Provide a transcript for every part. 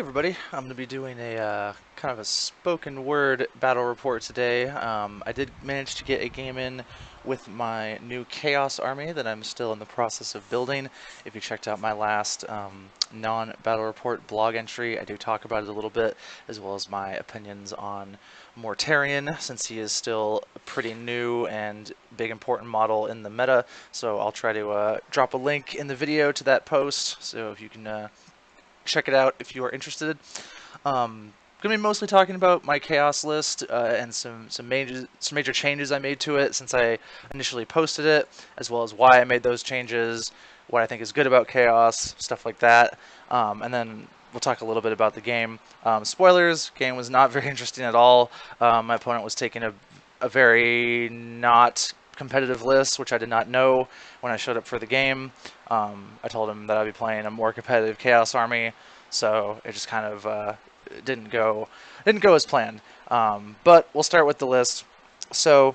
Everybody, I'm going to be doing a kind of a spoken word battle report today. I did manage to get a game in with my new Chaos army that I'm still in the process of building. If you checked out my last non-battle report blog entry, I do talk about it a little bit, as well as my opinions on Mortarion, since he is still a pretty new and big important model in the meta. So I'll try to drop a link in the video to that post, so if you can check it out if you are interested. Gonna be mostly talking about my chaos list and some major changes I made to it since I initially posted it, as well as why I made those changes, what I think is good about chaos, stuff like that. And then we'll talk a little bit about the game. Spoilers: game was not very interesting at all. My opponent was taking a very not competitive list, which I did not know when I showed up for the game. I told him that I'd be playing a more competitive Chaos army, so it just kind of didn't go as planned. But we'll start with the list. So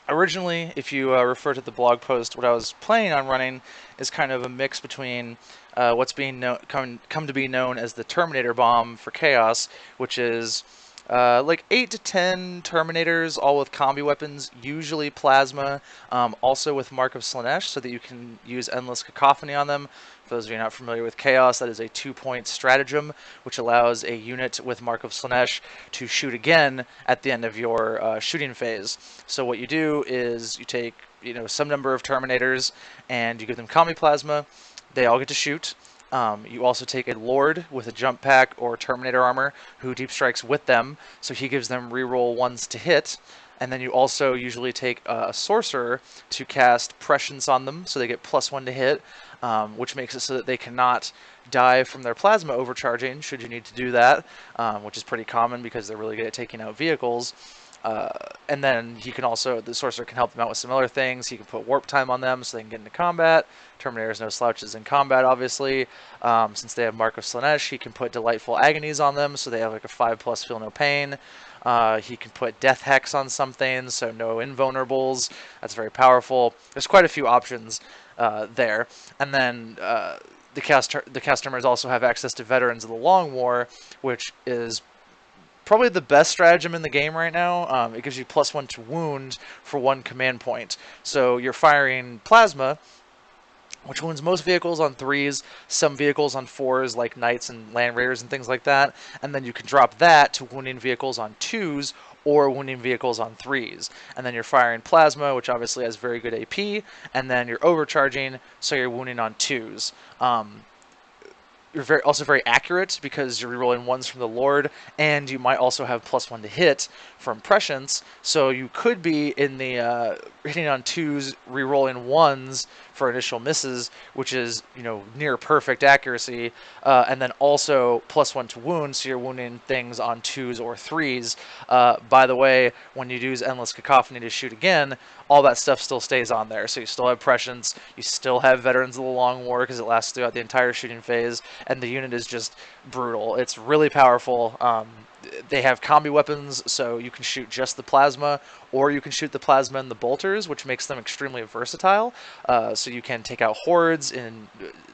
originally, if you refer to the blog post, what I was planning on running is kind of a mix between what's being come to be known as the Terminator Bomb for Chaos, which is like 8 to 10 Terminators, all with combi weapons, usually plasma, also with Mark of Slaanesh, so that you can use Endless Cacophony on them. For those of you not familiar with Chaos, that is a 2-point stratagem, which allows a unit with Mark of Slaanesh to shoot again at the end of your shooting phase. So what you do is you take some number of Terminators and you give them combi plasma. They all get to shoot. You also take a Lord with a jump pack or Terminator armor who deep strikes with them, so he gives them reroll ones to hit. And then you also usually take a Sorcerer to cast Prescience on them, so they get +1 to hit, which makes it so that they cannot die from their plasma overcharging, should you need to do that, which is pretty common because they're really good at taking out vehicles. And then he can also, the Sorcerer can help them out with some other things. He can put Warp Time on them so they can get into combat. Terminator's no slouches in combat, obviously. Since they have Mark of Slaanesh, he can put Delightful Agonies on them, so they have like a 5+ Feel No Pain. He can put Death Hex on something, so no invulnerables. That's very powerful. There's quite a few options there. And then the customers also have access to Veterans of the Long War, which is probably the best stratagem in the game right now. It gives you +1 to wound for 1 command point. So you're firing plasma, which wounds most vehicles on 3s, some vehicles on 4s, like Knights and Land Raiders and things like that. And then you can drop that to wounding vehicles on 2s or wounding vehicles on 3s. And then you're firing plasma, which obviously has very good AP, and then you're overcharging, so you're wounding on 2s. You're also very accurate because you're rerolling 1s from the Lord, and you might also have +1 to hit from Prescience, so you could be in the hitting on 2s, rerolling 1s for initial misses, which is near perfect accuracy, and then also +1 to wound, so you're wounding things on 2s or 3s. By the way, when you use Endless Cacophony to shoot again, all that stuff still stays on there, so you still have Prescience, you still have Veterans of the Long War because it lasts throughout the entire shooting phase, and the unit is just brutal. It's really powerful. They have combi weapons, so you can shoot just the plasma, or you can shoot the plasma and the bolters, which makes them extremely versatile. So you can take out hordes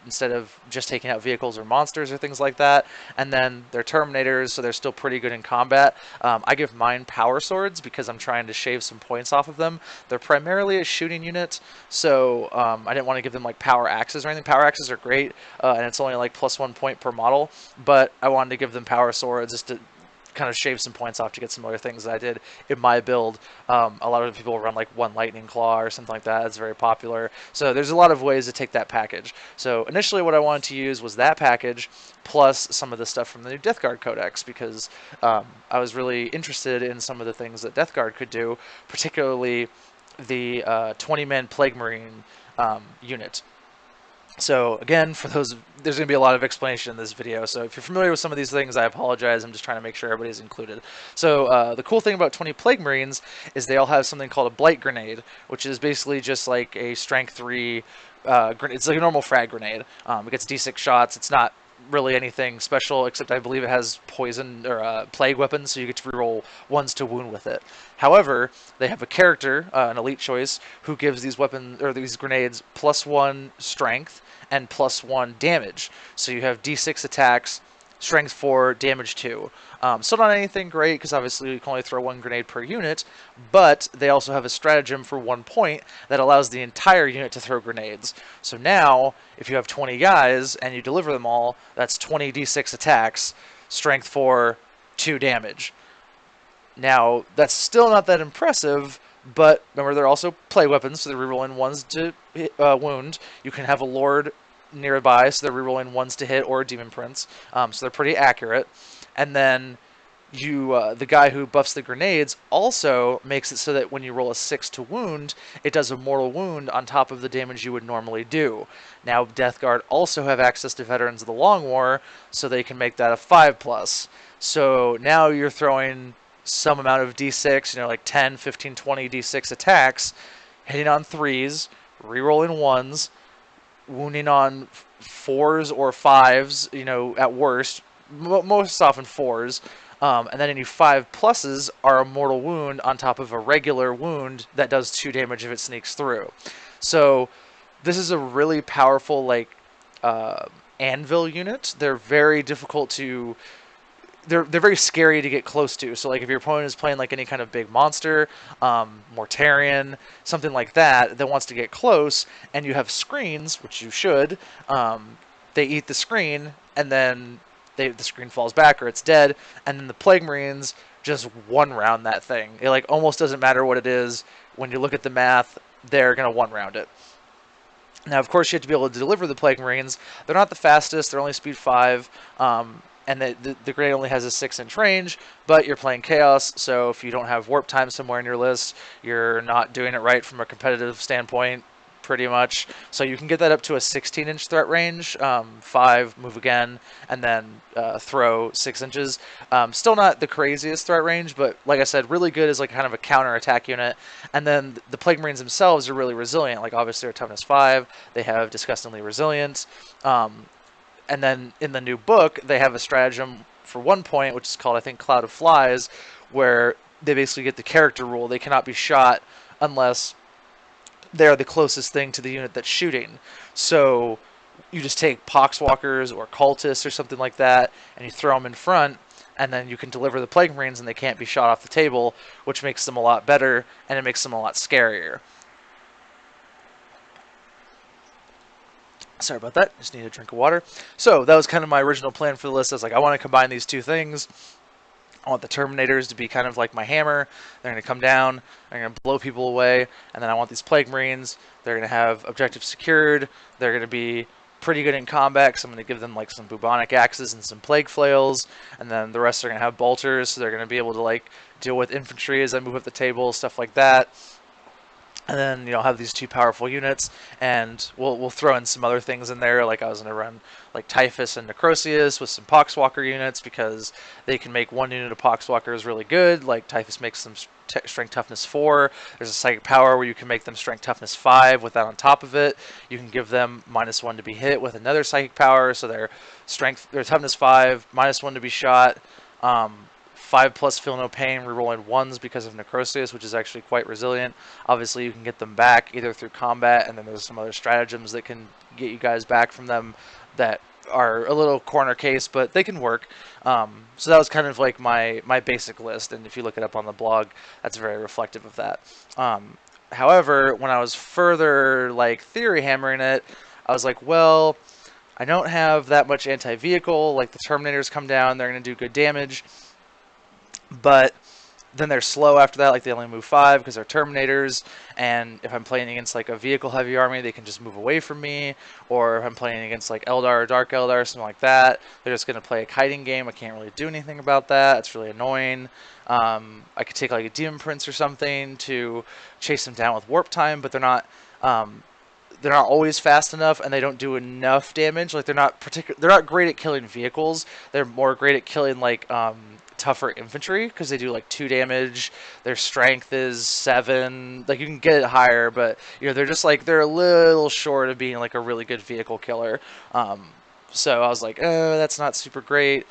instead of just taking out vehicles or monsters or things like that. And then they're Terminators, so they're still pretty good in combat. I give mine Power Swords because I'm trying to shave some points off of them. They're primarily a shooting unit, so I didn't want to give them like Power Axes or anything. Power Axes are great, and it's only like +1 point per model, but I wanted to give them Power Swords just to kind of shave some points off to get some other things that I did in my build. A lot of people run like 1 Lightning Claw or something like that. It's very popular. So there's a lot of ways to take that package. So initially what I wanted to use was that package plus some of the stuff from the new Death Guard Codex, because I was really interested in some of the things that Death Guard could do, particularly the 20-man Plague Marine unit. So again, for those, there's going to be a lot of explanation in this video, so if you're familiar with some of these things, I apologize. I'm just trying to make sure everybody's included. So the cool thing about 20 Plague Marines is they all have something called a Blight Grenade, which is basically just like a Strength 3 grenade. It's like a normal frag grenade. It gets D6 shots. It's not really anything special, except I believe it has poison or plague weapons, so you get to reroll 1s to wound with it. However, they have a character, an elite choice, who gives these weapons or these grenades +1 strength and +1 damage. So you have D6 attacks strength 4, damage 2. Still not anything great because obviously you can only throw 1 grenade per unit, but they also have a stratagem for 1 point that allows the entire unit to throw grenades. So now, if you have 20 guys and you deliver them all, that's 20 d6 attacks, strength 4, 2 damage. Now, that's still not that impressive, but remember they're also play weapons, so they're rerolling 1s to wound. You can have a Lord nearby, so they're rerolling 1s to hit, or a Demon Prince, so they're pretty accurate. And then the guy who buffs the grenades also makes it so that when you roll a 6 to wound, it does a mortal wound on top of the damage you would normally do. Now, Death Guard also have access to Veterans of the Long War, so they can make that a 5+. So now you're throwing some amount of d6, like 10, 15, 20 d6 attacks, hitting on 3s, rerolling 1s, wounding on 4s or 5s, at worst, most often 4s, and then any 5+s are a mortal wound on top of a regular wound that does 2 damage if it sneaks through. So this is a really powerful, anvil unit. They're very difficult to... They're very scary to get close to. So if your opponent is playing any kind of big monster, Mortarion, something like that wants to get close, and you have screens, which you should, they eat the screen, and then the screen falls back or it's dead, and then the Plague Marines just one-round that thing. It almost doesn't matter what it is. When you look at the math, they're going to one-round it. Now, of course, you have to be able to deliver the Plague Marines. They're not the fastest. They're only speed 5. And the grenade only has a 6-inch range, but you're playing Chaos, so if you don't have warp time somewhere in your list, you're not doing it right from a competitive standpoint, pretty much. So you can get that up to a 16-inch threat range, 5, move again, and then throw 6 inches. Still not the craziest threat range, but like I said, really good as kind of a counter-attack unit. And then the Plague Marines themselves are really resilient. Obviously, they're toughness 5. They have disgustingly resilience. And then in the new book, they have a stratagem for 1 point, which is called, I think, Cloud of Flies, where they basically get the character rule. They cannot be shot unless they are the closest thing to the unit that's shooting. So you just take Poxwalkers or Cultists or something like that, and you throw them in front, and then you can deliver the Plague Marines, and they can't be shot off the table, which makes them a lot better, and it makes them a lot scarier. Sorry about that, just need a drink of water. So that was kind of my original plan for the list. I was I want to combine these two things. I want the Terminators to be kind of like my hammer. They're going to come down, they're going to blow people away, and then I want these Plague Marines. They're going to have objectives secured. They're going to be pretty good in combat, because I'm going to give them some bubonic axes and some plague flails, and then the rest are going to have bolters, so they're going to be able to deal with infantry as I move up the table, stuff like that. And then, have these 2 powerful units, and we'll throw in some other things in there. I was going to run Typhus and Necrosius with some Poxwalker units, because they can make 1 unit of Poxwalkers really good. Typhus makes them strength toughness 4. There's a psychic power where you can make them strength toughness 5 with that on top of it. You can give them -1 to be hit with another psychic power, so their toughness 5, -1 to be shot. 5+ feel no pain, rerolling 1s because of Necrosius, which is actually quite resilient. Obviously, you can get them back either through combat, and then there's some other stratagems that can get you guys back from them that are a little corner case, but they can work. So that was kind of my basic list, and if you look it up on the blog, that's very reflective of that. However, when I was further theory hammering it, I was well, I don't have that much anti-vehicle. The Terminators come down, they're going to do good damage. But then they're slow after that, they only move 5 because they're Terminators, and if I'm playing against a vehicle-heavy army, they can just move away from me, or if I'm playing against Eldar or Dark Eldar or something like that, they're just going to play a kiting game. I can't really do anything about that. It's really annoying. I could take a Demon Prince or something to chase them down with warp time, but they're not always fast enough, and they don't do enough damage. They're not great at killing vehicles. They're more great at killing tougher infantry, because they do 2 damage. Their strength is 7. You can get it higher, but they're just they're a little short of being a really good vehicle killer. So I was that's not super great.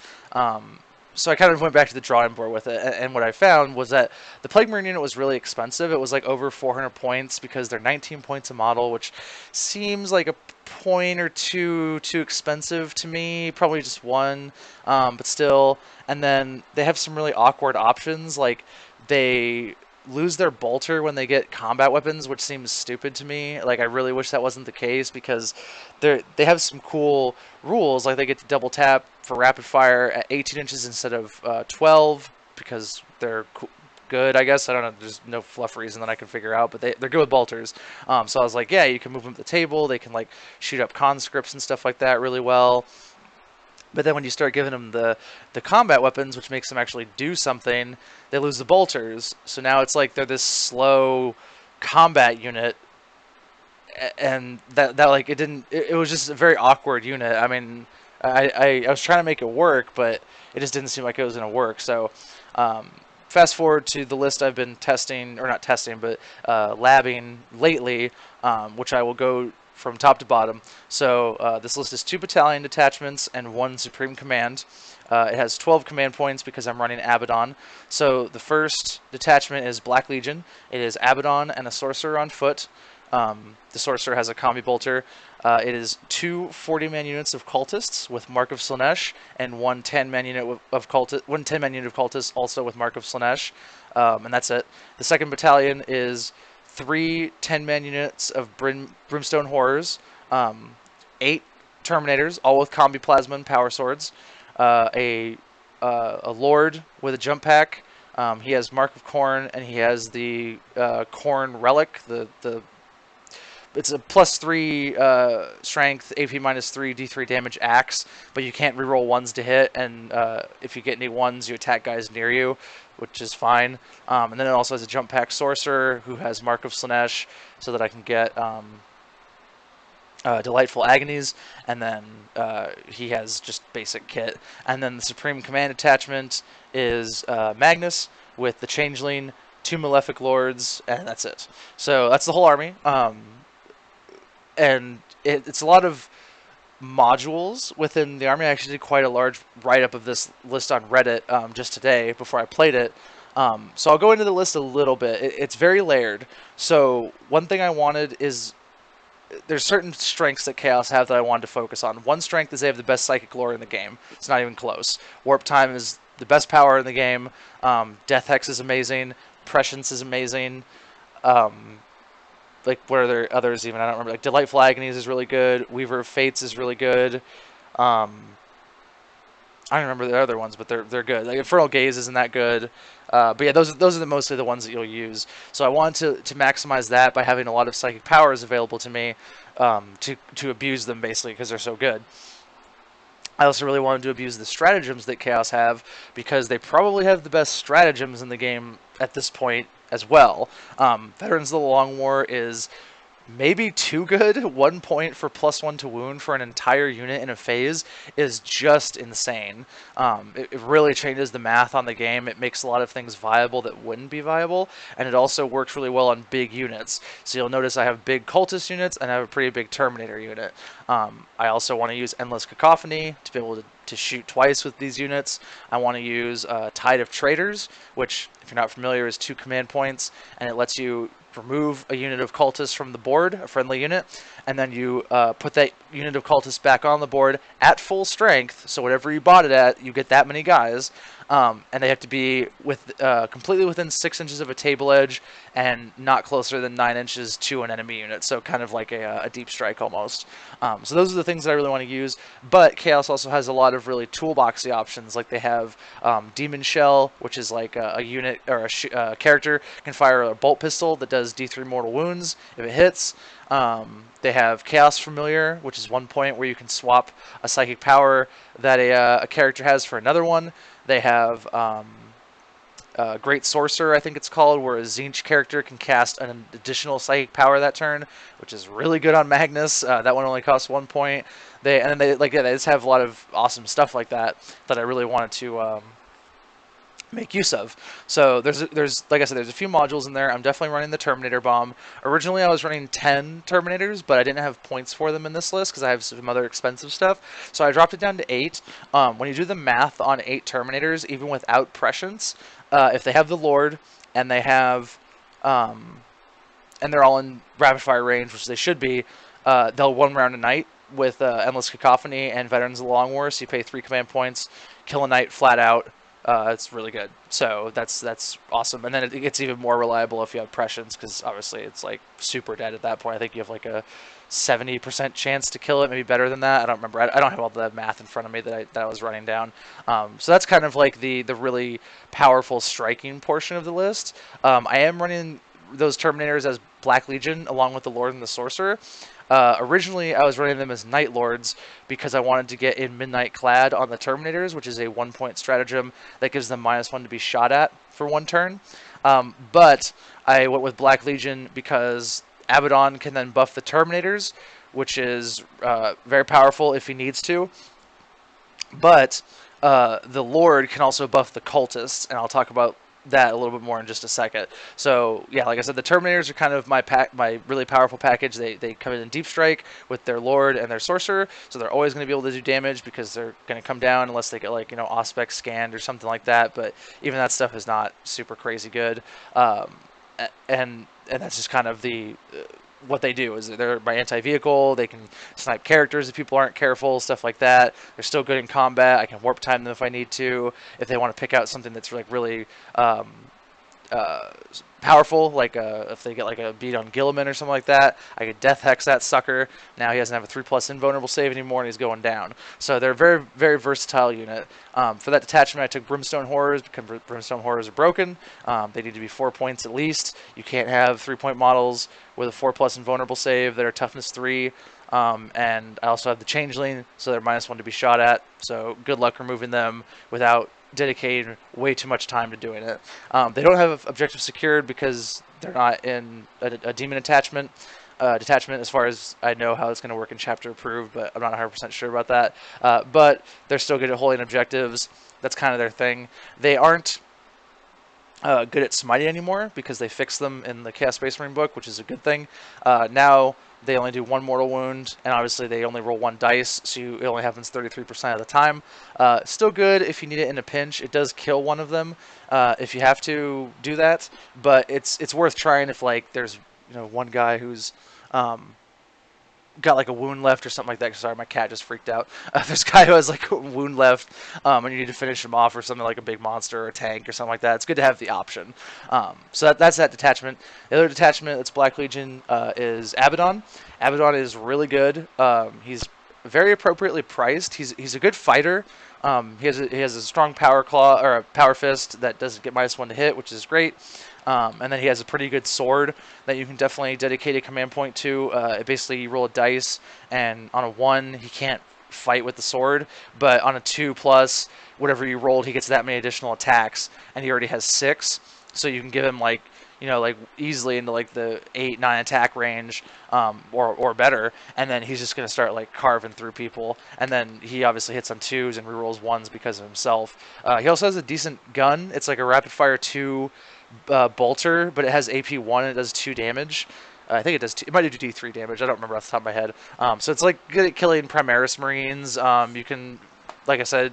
so I kind of went back to the drawing board with it, and what I found was that the Plague Marine unit was really expensive. It was like over 400 points because they're 19 points a model, which seems like a point or two too expensive to me. Probably just one, but still. And then they have some really awkward options, like they lose their bolter when they get combat weapons, which seems stupid to me. Like I really wish that wasn't the case because they have some cool rules, like they get to double tap for rapid fire at 18 inches instead of 12 because they're good, I guess. I don't know, there's no fluff reason that I can figure out, but they're good with bolters. So I was like, yeah, you can move them to the table, they can like shoot up conscripts and stuff like that really well. But then when you start giving them the combat weapons, which makes them actually do something, they lose the bolters. So now it's like they're this slow combat unit, and that like it was just a very awkward unit. I mean, I was trying to make it work, but it just didn't seem like it was going to work. So fast forward to the list I've been testing, or not testing, but labbing lately, which I will go from top to bottom. So this list is 2 battalion detachments and 1 supreme command. It has 12 command points because I'm running Abaddon. So the first detachment is Black Legion. It is Abaddon and a sorcerer on foot. The sorcerer has a combi bolter. It is 2 40-man units of cultists with Mark of Slaanesh, and 1 10-man unit of cultists also with Mark of Slaanesh, and that's it. The second battalion is 3 10-man units of Brimstone Horrors, 8 Terminators, all with Combi Plasma and Power Swords, a Lord with a jump pack. He has Mark of Khorne, and he has the Khorne Relic. It's a +3 strength, AP -3, D3 damage axe, but you can't reroll 1s to hit, and if you get any 1s, you attack guys near you, which is fine. And then it also has a jump pack sorcerer who has Mark of Slaanesh, so that I can get Delightful Agonies, and then he has just basic kit. And then the Supreme Command attachment is Magnus with the Changeling, 2 Malefic Lords, and that's it. So that's the whole army. And it's a lot of modules within the army. I actually did quite a large write-up of this list on Reddit just today before I played it. So I'll go into the list a little bit. It's very layered. So one thing I wanted is there's certain strengths that Chaos have that I wanted to focus on. One strength is they have the best psychic lore in the game. It's not even close. Warp Time is the best power in the game. Death Hex is amazing. Prescience is amazing. Like, what are there others even? I don't remember. Like, Delightful Agonies is really good. Weaver of Fates is really good. I don't remember the other ones, but they're good. Like, Infernal Gaze isn't that good. But yeah, those are mostly the ones that you'll use. So I wanted to maximize that by having a lot of psychic powers available to me to abuse them, basically, because they're so good. I also really wanted to abuse the stratagems that Chaos have, because they probably have the best stratagems in the game at this point as well. Veterans of the Long War is maybe too good. 1 point for +1 to wound for an entire unit in a phase is just insane. It really changes the math on the game. It makes a lot of things viable that wouldn't be viable, and it also works really well on big units. So you'll notice I have big cultist units and I have a pretty big Terminator unit. I also want to use Endless Cacophony to be able to shoot twice with these units. I want to use Tide of Traitors, which, if you're not familiar, is 2 command points, and it lets you remove a unit of cultists from the board, a friendly unit, and then you put that unit of cultists back on the board at full strength, so whatever you bought it at, you get that many guys, and they have to be completely within 6 inches of a table edge and not closer than 9 inches to an enemy unit, so kind of like a deep strike almost. So those are the things that I really want to use, but Chaos also has a lot of really toolboxy options. Like they have Demon Shell, which is like a unit or a character can fire a bolt pistol that does D3 mortal wounds if it hits. They have Chaos Familiar, which is 1 point where you can swap a psychic power that a character has for another one. They have Great Sorcerer, I think it's called, where a Tzeentch character can cast an additional psychic power that turn, which is really good on Magnus. That one only costs 1 point. They just have a lot of awesome stuff like that I really wanted to make use of. So there's like I said, there's a few modules in there. I'm definitely running the Terminator bomb. Originally I was running 10 Terminators, but I didn't have points for them in this list because I have some other expensive stuff. So I dropped it down to 8. When you do the math on 8 Terminators, even without prescience, if they have the Lord and they have and they're all in rapid fire range, which they should be, they'll one round a night with Endless Cacophony and Veterans of the Long War. So you pay 3 command points, kill a knight flat out. It's really good. So that's awesome. And then it gets even more reliable if you have prescience, because obviously it's like super dead at that point. I think you have like a 70% chance to kill it, maybe better than that. I don't remember. I don't have all the math in front of me that I was running down. So that's kind of like the really powerful striking portion of the list. I am running those Terminators as Black Legion along with the Lord and the Sorcerer. Originally, I was running them as Night Lords because I wanted to get in Midnight Clad on the Terminators, which is a 1-point stratagem that gives them -1 to be shot at for 1 turn. But I went with Black Legion because Abaddon can then buff the Terminators, which is very powerful if he needs to. But the Lord can also buff the Cultists, and I'll talk about that a little bit more in just a second. So yeah, like I said, the Terminators are kind of my really powerful package. They come in Deep Strike with their Lord and their Sorcerer, so they're always going to be able to do damage because they're going to come down unless they get like Auspex scanned or something like that. But even that stuff is not super crazy good, and that's just kind of the what they do. Is they're my anti-vehicle. They can snipe characters if people aren't careful, stuff like that. They're still good in combat. I can warp time them if I need to. If they want to pick out something that's like really powerful, like if they get like a beat on Gilliman or something like that, I could Death Hex that sucker. Now he doesn't have a 3+ invulnerable save anymore, and he's going down. So they're a very, very versatile unit. For that detachment, I took Brimstone Horrors because Brimstone Horrors are broken. They need to be 4 points at least. You can't have 3-point models with a 4+ invulnerable save that are toughness 3. And I also have the Changeling, so they're -1 to be shot at. So good luck removing them without dedicating way too much time to doing it. They don't have objectives secured because they're not in a demon detachment, as far as I know how it's going to work in chapter approved, but I'm not 100% sure about that. But they're still good at holding objectives. That's kind of their thing. They aren't good at smiting anymore because they fixed them in the Chaos Space Marine book, which is a good thing. Now they only do 1 mortal wound, and obviously they only roll 1 dice, so it only happens 33% of the time. Still good if you need it in a pinch. It does kill one of them if you have to do that, but it's worth trying if like there's one guy who's got like a wound left or something like that. Sorry, my cat just freaked out. There's a guy who has like a wound left, and you need to finish him off or something like a big monster or a tank or something like that. It's good to have the option. So that's that detachment. The other detachment that's Black Legion is Abaddon. Abaddon is really good. He's very appropriately priced. He's a good fighter. He has a strong power claw or a power fist that doesn't get -1 to hit, which is great. And then he has a pretty good sword that you can definitely dedicate a command point to. Basically, you roll a dice, and on a 1, he can't fight with the sword, but on a 2+, whatever you rolled, he gets that many additional attacks, and he already has 6. So you can give him like easily into like the 8-9 attack range, or better, and then he's just gonna start like carving through people. And then he obviously hits on 2s and rerolls 1s because of himself. He also has a decent gun. It's like a rapid fire 2 bolter, but it has AP1 and it does 2 damage. I think it does. It might do D3 damage. I don't remember off the top of my head. So it's like good at killing Primaris Marines. You can, like I said,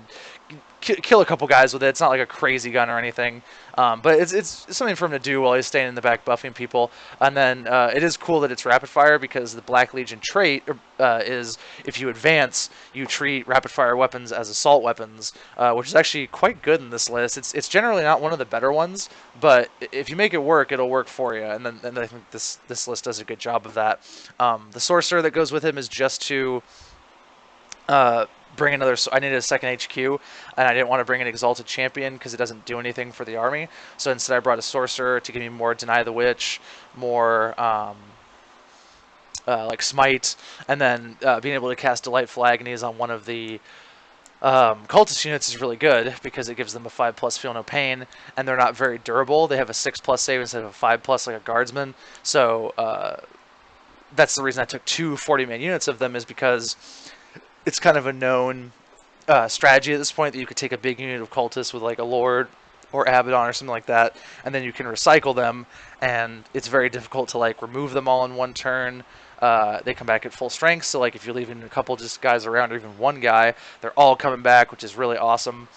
kill a couple guys with it. It's not like a crazy gun or anything, but it's something for him to do while he's staying in the back buffing people. And then it is cool that it's rapid fire because the Black Legion trait is if you advance, you treat rapid fire weapons as assault weapons, which is actually quite good in this list. It's generally not one of the better ones, but if you make it work, it'll work for you. And I think this list does a good job of that. The sorcerer that goes with him is just to bring another. I needed a second HQ, and I didn't want to bring an Exalted Champion because it doesn't do anything for the army. So instead, I brought a Sorcerer to give me more Deny the Witch, more like Smite, and then being able to cast Delightful Agonies on one of the cultist units is really good because it gives them a 5+ Feel No Pain, and they're not very durable. They have a 6+ save instead of a 5+ like a Guardsman. So that's the reason I took 2 40-man units of them, is because it's kind of a known strategy at this point that you could take a big unit of cultists with like a Lord or Abaddon or something like that, and then you can recycle them, and it's very difficult to like remove them all in one turn. They come back at full strength, so like if you're leaving a couple just guys around or even one guy, they're all coming back, which is really awesome.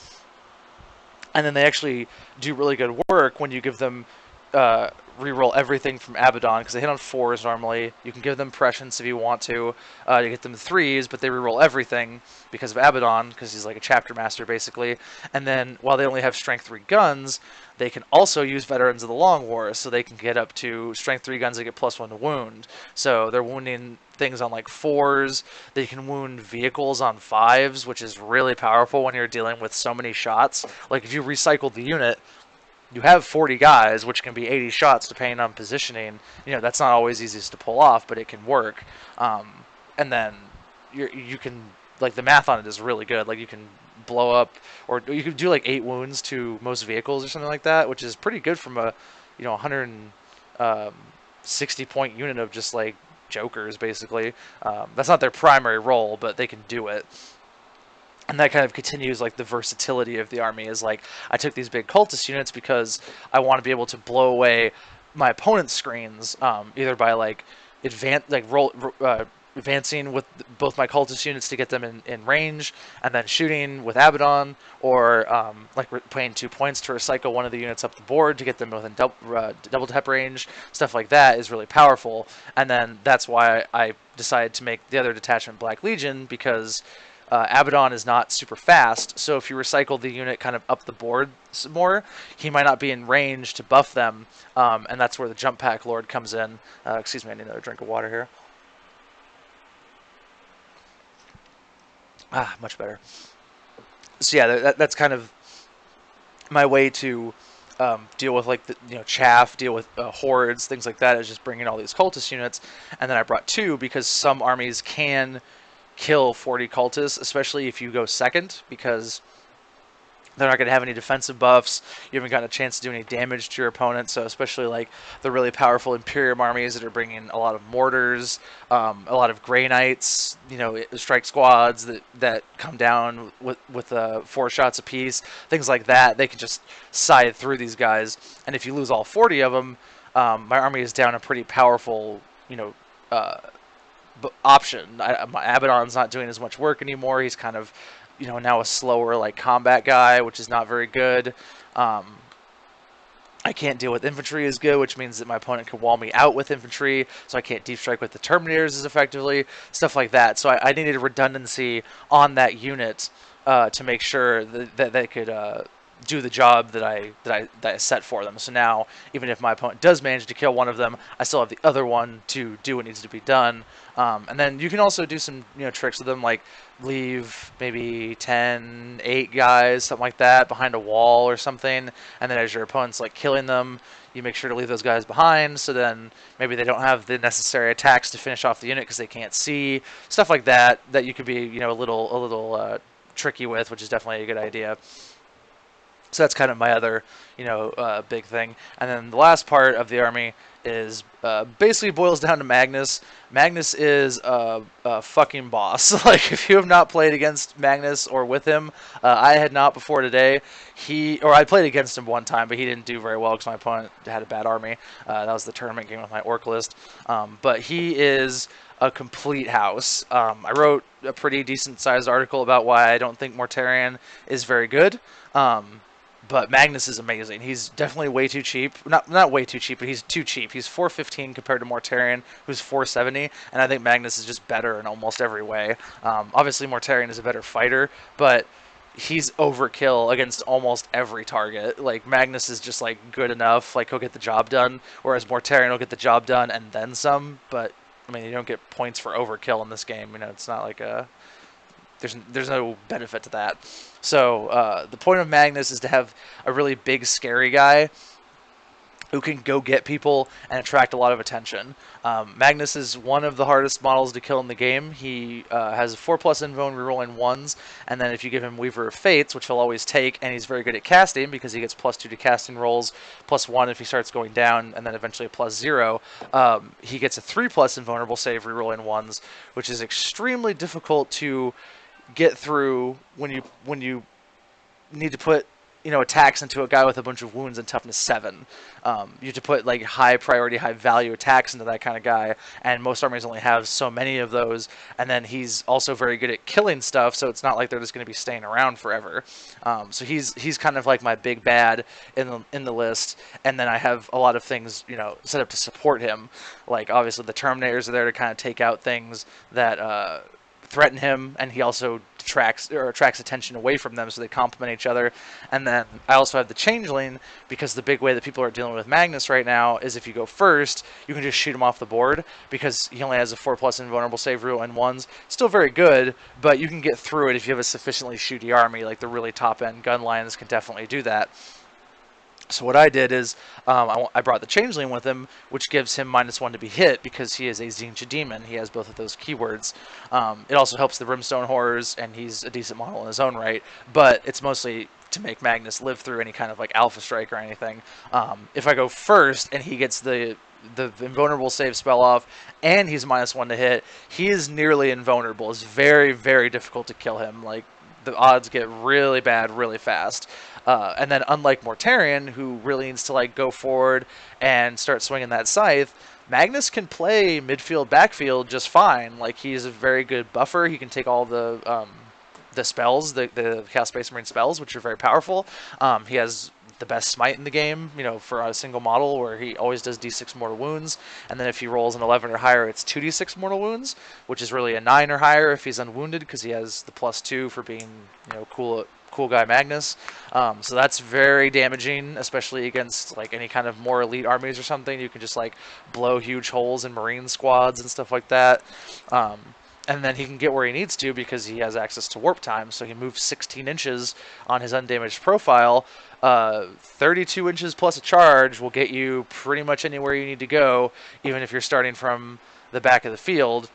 And then they actually do really good work when you give them uh, reroll everything from Abaddon, because they hit on 4s normally. You can give them prescience if you want to. You get them 3s, but they reroll everything because of Abaddon, because he's like a chapter master basically. And then while they only have strength 3 guns, they can also use Veterans of the Long War, so they can get up to strength 3 guns that get +1 to wound. So they're wounding things on like 4s. They can wound vehicles on 5s, which is really powerful when you're dealing with so many shots. Like if you recycle the unit, you have 40 guys, which can be 80 shots depending on positioning. You know, that's not always easiest to pull off, but it can work. And then you can, like, the math on it is really good. Like, you can blow up, or you can do like 8 wounds to most vehicles or something like that, which is pretty good from a, 160 point unit of just like jokers, basically. That's not their primary role, but they can do it. And that kind of continues like the versatility of the army. Is like, I took these big cultist units because I want to be able to blow away my opponent's screens, either by like advancing with both my cultist units to get them in range, and then shooting with Abaddon, or like paying 2 points to recycle one of the units up the board to get them within double tap range. Stuff like that is really powerful. And then that's why I decided to make the other detachment Black Legion, because Abaddon is not super fast, so if you recycle the unit kind of up the board some more, he might not be in range to buff them, and that's where the Jump Pack Lord comes in. Excuse me, I need another drink of water here. Ah, much better. So yeah, that's kind of my way to deal with like the chaff, deal with hordes, things like that, is just bringing all these cultist units. And then I brought 2 because some armies can kill 40 cultists, especially if you go second, because they're not going to have any defensive buffs. You haven't gotten a chance to do any damage to your opponent. So especially like the really powerful Imperium armies that are bringing a lot of mortars, a lot of Grey Knights, strike squads that come down with 4 shots apiece, things like that. They can just scythe through these guys, and if you lose all 40 of them, my army is down a pretty powerful, option. Abaddon's not doing as much work anymore. He's kind of, now a slower like combat guy, which is not very good. I can't deal with infantry as good, which means that my opponent can wall me out with infantry, so I can't deep strike with the Terminators as effectively, stuff like that. So I needed a redundancy on that unit to make sure that they could do the job that I set for them. So now, even if my opponent does manage to kill one of them, I still have the other one to do what needs to be done. And then you can also do some tricks with them, like leave maybe 10, 8 guys, something like that, behind a wall or something. And then as your opponent's like killing them, you make sure to leave those guys behind, so then maybe they don't have the necessary attacks to finish off the unit because they can't see. Stuff like that you could be a little tricky with, which is definitely a good idea. So that's kind of my other, big thing. And then the last part of the army is basically boils down to Magnus. Magnus is a fucking boss. Like, if you have not played against Magnus or with him, I had not before today. I played against him one time, but he didn't do very well because my opponent had a bad army. That was the tournament game with my orc list. But he is a complete house. I wrote a pretty decent-sized article about why I don't think Mortarion is very good. But Magnus is amazing. He's definitely way too cheap. Not way too cheap, but he's too cheap. He's 415 compared to Mortarion, who's 470, and I think Magnus is just better in almost every way. Obviously, Mortarion is a better fighter, but he's overkill against almost every target. Like, Magnus is just like good enough. Like, he'll get the job done, whereas Mortarion will get the job done and then some. But I mean, you don't get points for overkill in this game. It's not like a there's no benefit to that. So the point of Magnus is to have a really big, scary guy who can go get people and attract a lot of attention. Magnus is one of the hardest models to kill in the game. He has 4+ info and rerolling 1s, and then if you give him Weaver of Fates, which he'll always take, and he's very good at casting because he gets +2 to casting rolls, +1 if he starts going down, and then eventually a +0. He gets a 3+ invulnerable save rerolling 1s, which is extremely difficult to get through when you need to put attacks into a guy with a bunch of wounds and toughness 7. You have to put like high priority, high value attacks into that kind of guy, and most armies only have so many of those. And then he's also very good at killing stuff, so it's not like they're just going to be staying around forever. So he's kind of like my big bad in the list. And then I have a lot of things set up to support him. Like obviously the Terminators are there to kind of take out things that threaten him, and he also attracts attention away from them, so they complement each other. And then I also have the Changeling, because the big way that people are dealing with Magnus right now is if you go first, you can just shoot him off the board, because he only has a 4+ invulnerable save rule and 1s. Still very good, but you can get through it if you have a sufficiently shooty army. Like the really top end gun lines can definitely do that. So what I did is I brought the Changeling with him, which gives him -1 to be hit because he is a Tzeentch Demon. He has both of those keywords. It also helps the Brimstone Horrors, and he's a decent model in his own right, but it's mostly to make Magnus live through any kind of like Alpha Strike or anything. If I go first and he gets the invulnerable save spell off and he's -1 to hit, he is nearly invulnerable. It's very, very difficult to kill him. Like the odds get really bad really fast. And then unlike Mortarion, who really needs to like go forward and start swinging that scythe, Magnus can play midfield, backfield just fine. Like he's a very good buffer. He can take all the spells, the Chaos Space Marine spells, which are very powerful. He has the best smite in the game, for a single model, where he always does d6 mortal wounds, and then if he rolls an 11 or higher, it's 2d6 mortal wounds, which is really a 9 or higher if he's unwounded, because he has the +2 for being, cool guy Magnus. So that's very damaging, especially against like any kind of more elite armies or something. You can just like blow huge holes in Marine squads and stuff like that. And then he can get where he needs to because he has access to warp time, so he moves 16 inches on his undamaged profile. 32 inches plus a charge will get you pretty much anywhere you need to go, even if you're starting from the back of the field.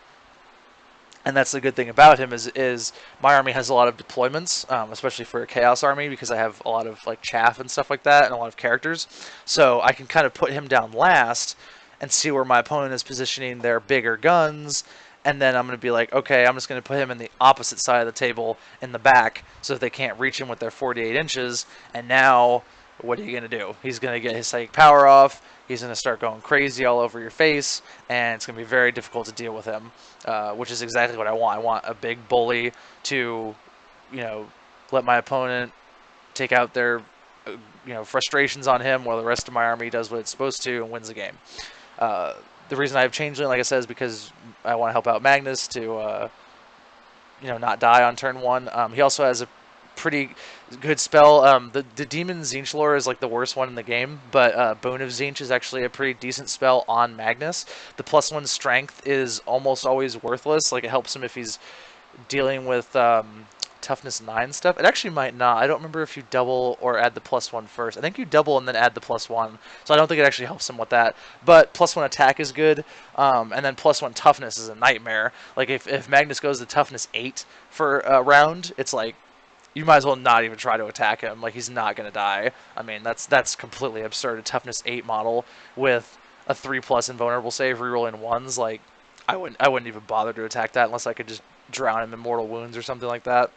And that's the good thing about him is my army has a lot of deployments, especially for a Chaos army, because I have a lot of like chaff and stuff like that and a lot of characters. So I can kind of put him down last and see where my opponent is positioning their bigger guns. And then I'm going to be like, okay, I'm just going to put him in the opposite side of the table in the back so that they can't reach him with their 48 inches. And now, what are you going to do? He's going to get his psychic power off. He's going to start going crazy all over your face. And it's going to be very difficult to deal with him, which is exactly what I want. I want a big bully to, let my opponent take out their, frustrations on him while the rest of my army does what it's supposed to and wins the game. The reason I have Changeling, like I said, is because I want to help out Magnus to, not die on turn 1. He also has a pretty good spell. The Demon Tzeentch lore is like the worst one in the game, but Boon of Tzeentch is actually a pretty decent spell on Magnus. The +1 strength is almost always worthless. Like it helps him if he's dealing with toughness 9 stuff. It actually might not. I don't remember if you double or add the +1 first. I think you double and then add the +1. So I don't think it actually helps him with that. But +1 attack is good. And then +1 toughness is a nightmare. Like if Magnus goes to toughness 8 for a round, it's like you might as well not even try to attack him. Like he's not going to die. I mean, that's completely absurd. A toughness 8 model with a 3+ invulnerable save reroll in 1s. Like I wouldn't even bother to attack that unless I could just drown him in mortal wounds or something like that.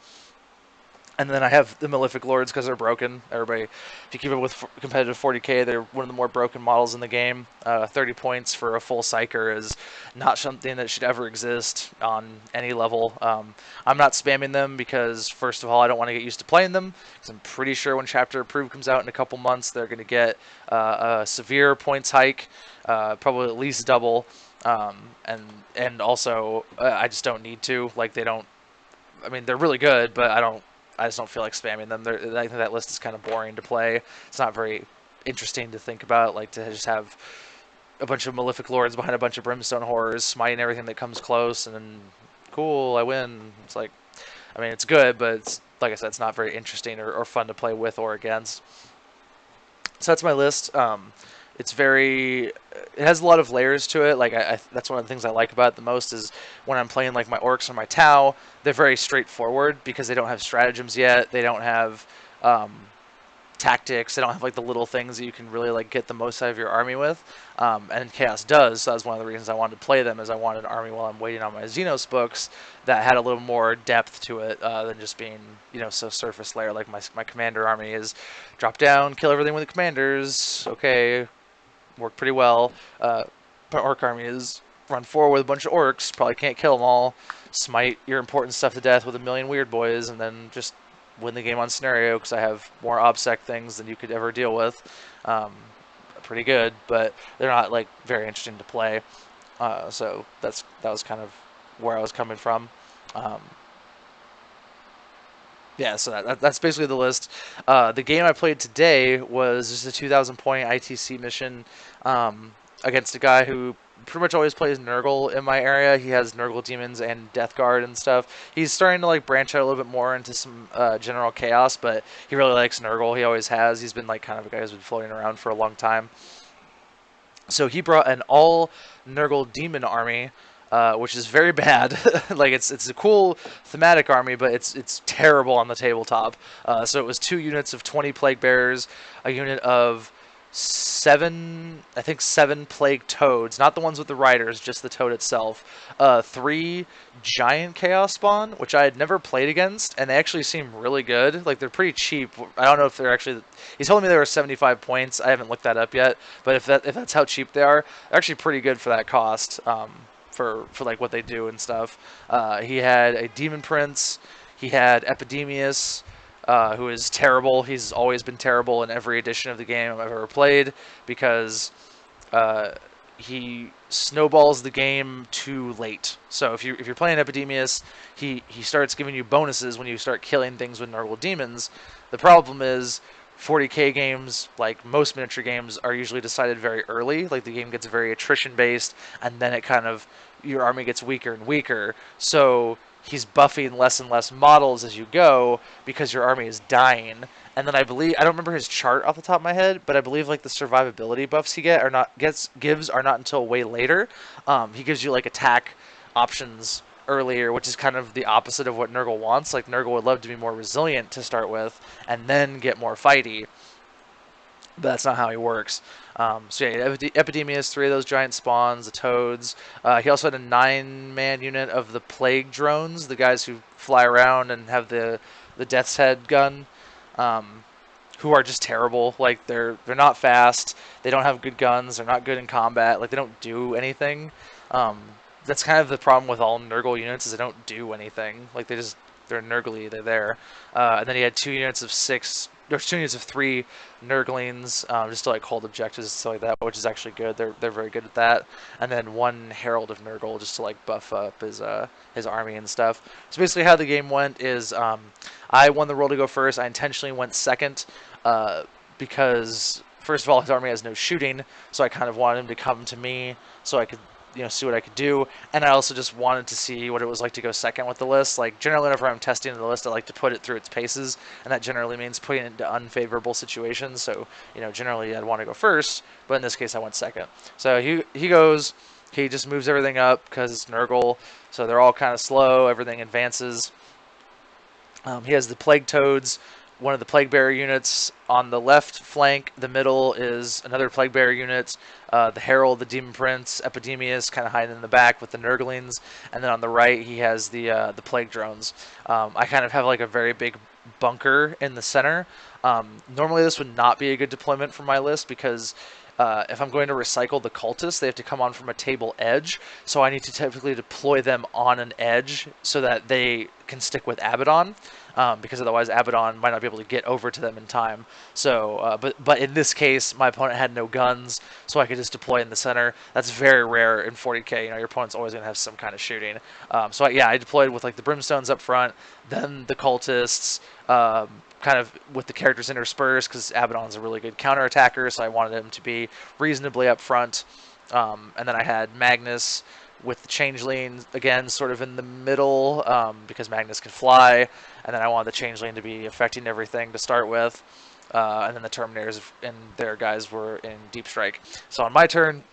And then I have the Malefic Lords because they're broken. Everybody, if you keep it with competitive 40k, they're one of the more broken models in the game. 30 points for a full Psyker is not something that should ever exist on any level. I'm not spamming them because, first of all, I don't want to get used to playing them, because I'm pretty sure when Chapter Approved comes out in a couple months, they're going to get a severe points hike, probably at least double. And also, I just don't need to. Like, they don't... I mean, they're really good, but I just don't feel like spamming them. I think that list is kind of boring to play. It's not very interesting to think about, like to just have a bunch of Malefic Lords behind a bunch of Brimstone Horrors, smiting everything that comes close, and then, cool, I win. It's like, I mean, it's good, but it's, like I said, it's not very interesting or fun to play with or against. So that's my list. It has a lot of layers to it. Like that's one of the things I like about it the most is when I'm playing like my Orcs or my Tau, they're very straightforward because they don't have stratagems yet. They don't have tactics. They don't have like the little things that you can really like get the most out of your army with. And Chaos does. So that's one of the reasons I wanted to play them, is I wanted an army while I'm waiting on my Xenos books that had a little more depth to it than just being, you know, so surface layer. Like my commander army is drop down, kill everything with the commanders. Okay, worked pretty well. My orc army is run forward with a bunch of orcs. Probably can't kill them all. Smite your important stuff to death with a million weird boys, and then just win the game on scenario because I have more obsec things than you could ever deal with. Pretty good, but they're not like very interesting to play. So that was kind of where I was coming from. Yeah, so that's basically the list. The game I played today was just a 2,000 point ITC mission against a guy who pretty much always plays Nurgle in my area. He has Nurgle demons and Death Guard and stuff. He's starting to like branch out a little bit more into some general chaos, but he really likes Nurgle. He always has. He's been like kind of a guy who's been floating around for a long time. So he brought an all Nurgle demon army, which is very bad. Like it's a cool thematic army, but it's terrible on the tabletop. So it was 2 units of 20 plague bearers, a unit of 7 plague toads, not the ones with the riders, just the toad itself. 3 giant chaos spawn, which I had never played against, and they actually seem really good. Like they're pretty cheap. I don't know if they're actually. He told me they were 75 points. I haven't looked that up yet, but if that's how cheap they are, they're actually pretty good for that cost. For like what they do and stuff. He had a demon prince. He had Epidemius, who is terrible. He's always been terrible in every edition of the game I've ever played because he snowballs the game too late. So if you're playing Epidemius, he starts giving you bonuses when you start killing things with Nurgle demons. The problem is 40k games, like most miniature games, are usually decided very early. Like the game gets very attrition based, and then it kind of your army gets weaker and weaker. So he's buffing less and less models as you go because your army is dying. And then I don't remember his chart off the top of my head, but I believe like the survivability buffs he gives are not until way later. He gives you like attack options earlier, which is kind of the opposite of what Nurgle wants. Like Nurgle would love to be more resilient to start with and then get more fighty, but that's not how he works. So yeah, Epidemius, 3 of those giant spawns, the toads. He also had a 9-man unit of the plague drones, the guys who fly around and have the Death's Head gun, who are just terrible. Like they're not fast, they don't have good guns, they're not good in combat, like they don't do anything. That's kind of the problem with all Nurgle units, is they don't do anything. Like they're Nurgly, they're there. And then he had 2 units of 3 Nurglings, just to like hold objectives and stuff like that, which is actually good. They're very good at that. And then 1 Herald of Nurgle just to like buff up his army and stuff. So basically how the game went is I won the roll to go first. I intentionally went second because first of all his army has no shooting, so I kind of wanted him to come to me so I could see what I could do, and I also just wanted to see what it was like to go second with the list. Like generally whenever I'm testing the list, I like to put it through its paces, and that generally means putting it into unfavorable situations. So generally I'd want to go first, but in this case I went second. So he goes, he just moves everything up because it's Nurgle, so they're all kind of slow, everything advances. He has the Plague Toads, one of the Plague Bearer units on the left flank. The middle is another Plague Bearer unit. The Herald, the Demon Prince, Epidemius kind of hiding in the back with the Nurglings. And then on the right, he has the Plague Drones. I kind of have like a very big bunker in the center. Normally this would not be a good deployment for my list because if I'm going to recycle the cultists, they have to come on from a table edge. So I need to typically deploy them on an edge so that they can stick with Abaddon. Because otherwise Abaddon might not be able to get over to them in time. So, but in this case, my opponent had no guns, so I could just deploy in the center. That's very rare in 40k. Your opponent's always going to have some kind of shooting. So I deployed with like the Brimstones up front, then the cultists, kind of with the characters interspersed, because Abaddon's a really good counterattacker, so I wanted him to be reasonably up front. And then I had Magnus with the Changeling, again, sort of in the middle, because Magnus can fly, and then I wanted the Changeling to be affecting everything to start with, and then the Terminators and their guys were in Deep Strike. So on my turn,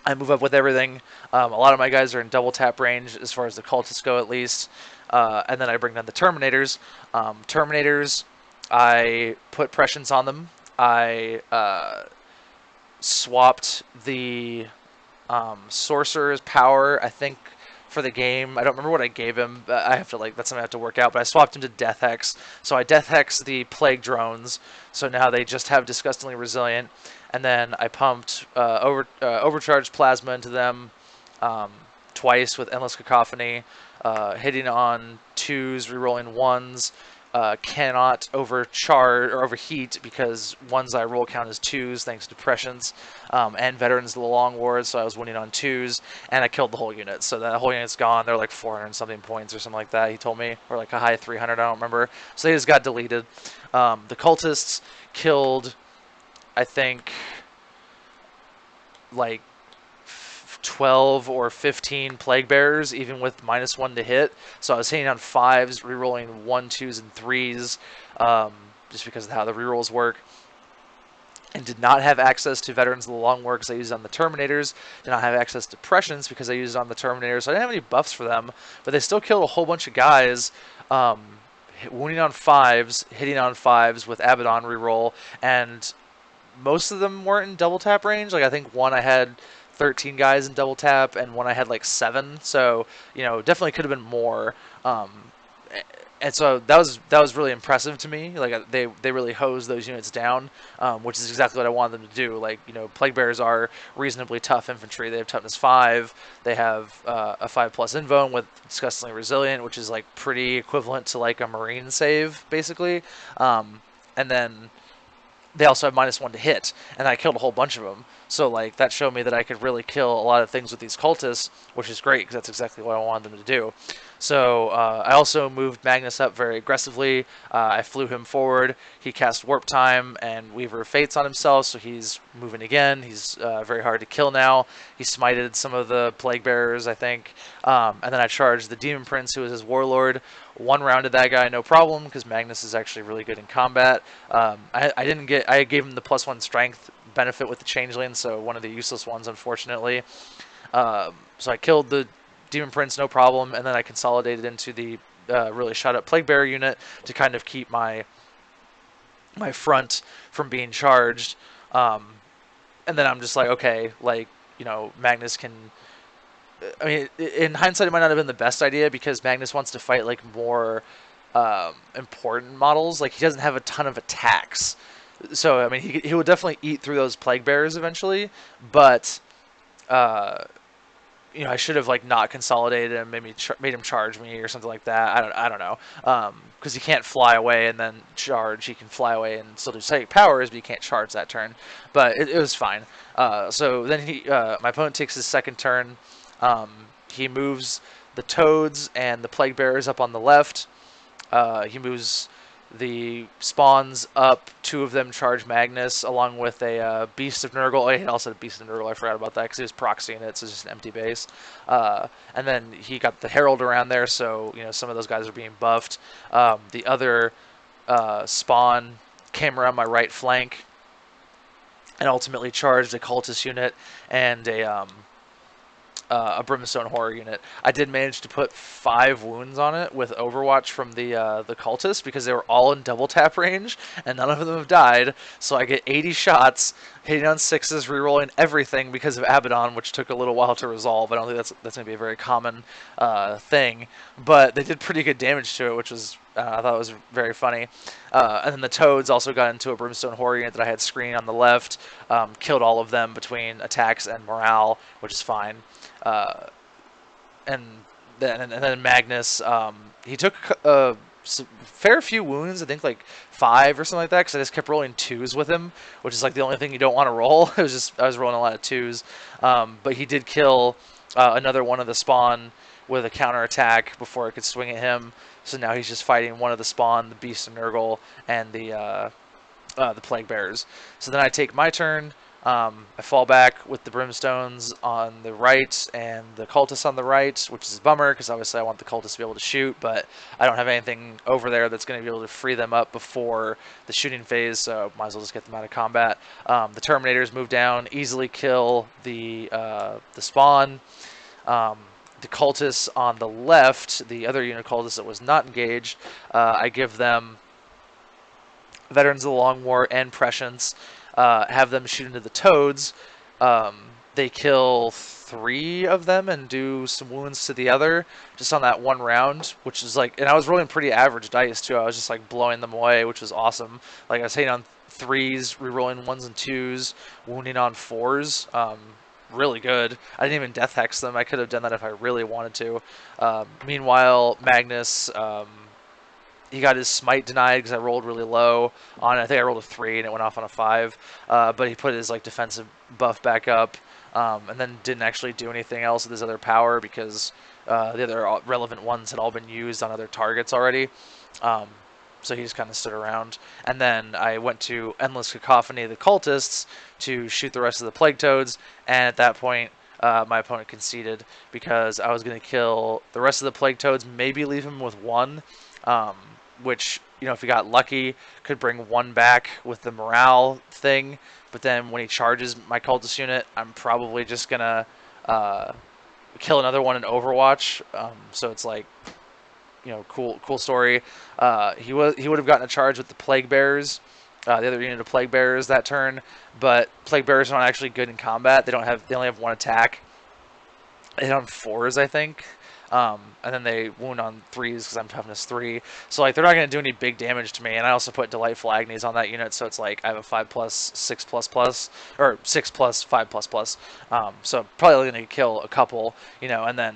I move up with everything. A lot of my guys are in double tap range, as far as the cultists go at least, and then I bring down the Terminators. Terminators I put prescience on them. I swapped the sorcerer's power, I think, for the game. I don't remember what I gave him. I have to that's something I have to work out. But I swapped him to Death Hex, so I Death Hex the Plague Drones. So now they just have disgustingly resilient. And then I pumped overcharged plasma into them um, twice with Endless Cacophony, hitting on 2s, rerolling 1s. Cannot overcharge or overheat because 1s I roll count as 2s thanks to Prescience, and Veterans of the Long Wars, so I was winning on 2s, and I killed the whole unit. So that whole unit's gone. They're like 400 something points or something like that, he told me, or like a high 300, I don't remember. So they just got deleted. The cultists killed, I think, like 12 or 15 plague bearers, even with -1 to hit. So I was hitting on 5s, rerolling 1, 2s, and 3s, just because of how the rerolls work. And did not have access to Veterans of the Long War because I used it on the Terminators. Did not have access to Prescience because I used it on the Terminators. So I didn't have any buffs for them, but they still killed a whole bunch of guys. Wounding on 5s, hitting on 5s with Abaddon reroll, and most of them weren't in double tap range. Like I think one I had 13 guys in double tap, and one I had like 7. So definitely could have been more. And so that was really impressive to me. Like they really hosed those units down, which is exactly what I wanted them to do. Like Plague Bearers are reasonably tough infantry. They have toughness 5. They have a 5+ invo with disgustingly resilient, which is like pretty equivalent to like a Marine save basically. And then they also have -1 to hit, and I killed a whole bunch of them. So like that showed me that I could really kill a lot of things with these cultists, which is great because that's exactly what I wanted them to do. So I also moved Magnus up very aggressively. I flew him forward. He cast Warp Time and Weaver of Fates on himself, so he's moving again. He's very hard to kill now. He smited some of the Plague Bearers, I think. And then I charged the Demon Prince, who was his Warlord. One rounded that guy, no problem, because Magnus is actually really good in combat. I gave him the +1 strength benefit with the Changeling, so one of the useless ones, unfortunately. So I killed the Demon Prince, no problem, and then I consolidated into the really shot up Plague Bearer unit to kind of keep my front from being charged. And then I'm just like, okay, like Magnus can. I mean, in hindsight, it might not have been the best idea because Magnus wants to fight like more important models. Like he doesn't have a ton of attacks, so I mean he will definitely eat through those Plague Bearers eventually. But I should have like not consolidated him, maybe made him charge me or something like that. I don't know, because he can't fly away and then charge. He can fly away and still do psychic powers, but he can't charge that turn. But it was fine. So then my opponent takes his second turn. He moves the Toads and the Plague Bearers up on the left. He moves the spawns up. 2 of them charge Magnus, along with a Beast of Nurgle. Oh, he also had Beast of Nurgle. I forgot about that because he was proxying it, so it's just an empty base. And then he got the Herald around there, so some of those guys are being buffed. The other spawn came around my right flank and ultimately charged a cultist unit and a Brimstone Horror unit. I did manage to put 5 wounds on it with Overwatch from the cultists because they were all in double tap range and none of them have died. So I get 80 shots, hitting on 6s, rerolling everything because of Abaddon, which took a little while to resolve. I don't think that's going to be a very common thing, but they did pretty good damage to it, which was I thought it was very funny. And then the Toads also got into a Brimstone Horror unit that I had screening on the left, killed all of them between attacks and morale, which is fine. And then Magnus, he took a fair few wounds, I think like 5 or something like that, because I just kept rolling 2s with him, which is like the only thing you don't want to roll. I was rolling a lot of 2s, but he did kill another one of the spawn with a counter attack before I could swing at him. So now he's just fighting one of the spawn, the Beast of Nurgle, and the Plague Bearers. So then I take my turn. I fall back with the Brimstones on the right and the Cultists on the right, which is a bummer because obviously I want the Cultists to be able to shoot, but I don't have anything over there that's going to be able to free them up before the shooting phase, so might as well just get them out of combat. The Terminators move down, easily kill the spawn. The Cultists on the left, the other unit Cultist that was not engaged, I give them Veterans of the Long War and Prescience, have them shoot into the toads. Um, they kill 3 of them and do some wounds to the other just on that one round, which is like, and I was rolling pretty average dice too. I was just like blowing them away, which was awesome. Like I was hitting on 3s, rerolling 1s and 2s, wounding on 4s. Really good. I didn't even death hex them. I could have done that if I really wanted to. Meanwhile, Magnus, he got his smite denied because I rolled really low on it. I think I rolled a 3 and it went off on a 5. But he put his like defensive buff back up, and then didn't actually do anything else with his other power because the other relevant ones had all been used on other targets already. So he just kind of stood around. And then I went to Endless Cacophony of the Cultists to shoot the rest of the Plague Toads. And at that point, my opponent conceded because I was going to kill the rest of the Plague Toads, maybe leave him with 1, which, you know, if he got lucky, could bring 1 back with the morale thing. But then when he charges my Cultist unit, I'm probably just going to kill another one in Overwatch. So it's like, you know, cool story. He would have gotten a charge with the Plague Bearers, the other unit of Plague Bearers that turn, but Plague Bearers are not actually good in combat. They only have 1 attack. They hit on 4s, I think, and then they wound on 3s because I'm toughness 3. So like they're not going to do any big damage to me. And I also put Delightful Agonies on that unit, so it's like I have a 5+, 6++, or 6+, 5++. So probably going to kill a couple, you know, and then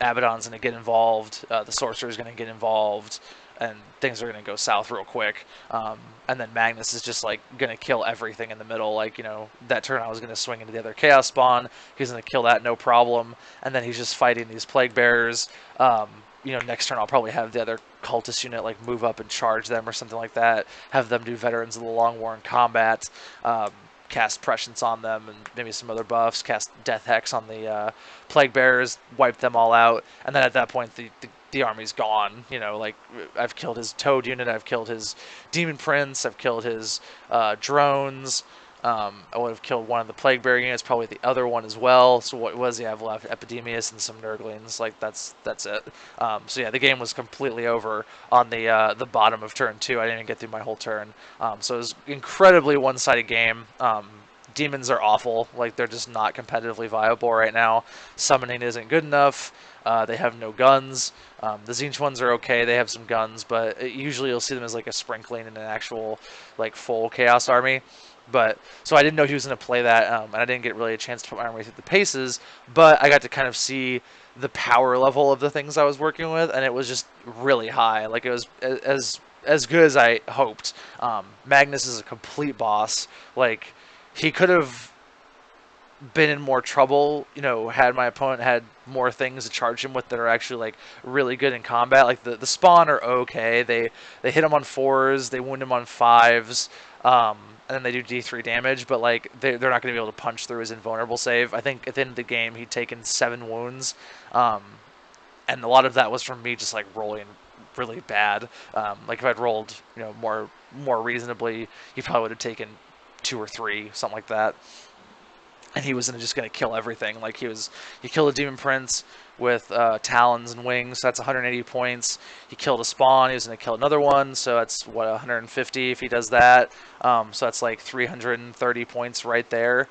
Abaddon's going to get involved, the Sorcerer's going to get involved, and things are going to go south real quick. And then Magnus is just like going to kill everything in the middle. Like, you know, that turn I was going to swing into the other Chaos Spawn. He's going to kill that, no problem. And then he's just fighting these Plague Bearers. You know, next turn I'll probably have the other Cultist unit like move up and charge them or something like that. Have them do Veterans of the Long War in combat. Cast Prescience on them and maybe some other buffs, cast Death Hex on the Plague Bearers, wipe them all out, and then at that point the army's gone. You know, like I've killed his Toad unit, I've killed his Demon Prince, I've killed his drones. I would have killed one of the Plague Bearer units, probably the other one as well. So what was he have left? Epidemius and some Nurglings. Like that's it. So yeah, the game was completely over on the bottom of turn 2. I didn't even get through my whole turn. So it was incredibly one-sided game. Demons are awful. Like they're just not competitively viable right now. Summoning isn't good enough. They have no guns. The Tzeentch ones are okay. They have some guns, but usually you'll see them as like a sprinkling in an actual like full Chaos army. But so I didn't know he was going to play that, and I didn't get really a chance to put my army through the paces. But I got to kind of see the power level of the things I was working with, and it was just really high. Like it was as good as I hoped. Magnus is a complete boss. Like he could have been in more trouble, you know, had my opponent had more things to charge him with that are actually like really good in combat. Like the spawn are okay. They hit him on 4s, they wound him on 5s. And then they do D3 damage, but like they're not going to be able to punch through his invulnerable save. I think at the end of the game he'd taken 7 wounds, and a lot of that was from me just like rolling really bad. Like if I'd rolled, you know, more reasonably, he probably would have taken 2 or 3, something like that. And he was just going to kill everything. Like he killed a Demon Prince with talons and wings, so that's 180 points. He killed a spawn, he was going to kill another one, so that's what, 150 if he does that. So that's like 330 points right there.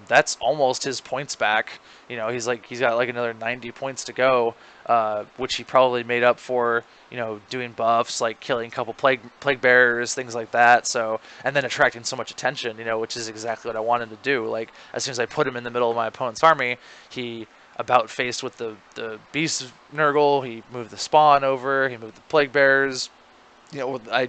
That's almost his points back. You know, he's got like another 90 points to go, which he probably made up for, you know, doing buffs, like killing a couple plague bearers, things like that. So, and then attracting so much attention, you know, which is exactly what I wanted to do. Like as soon as I put him in the middle of my opponent's army, he about faced with the beast Nurgle. He moved the spawn over. He moved the plague bearers. You know, I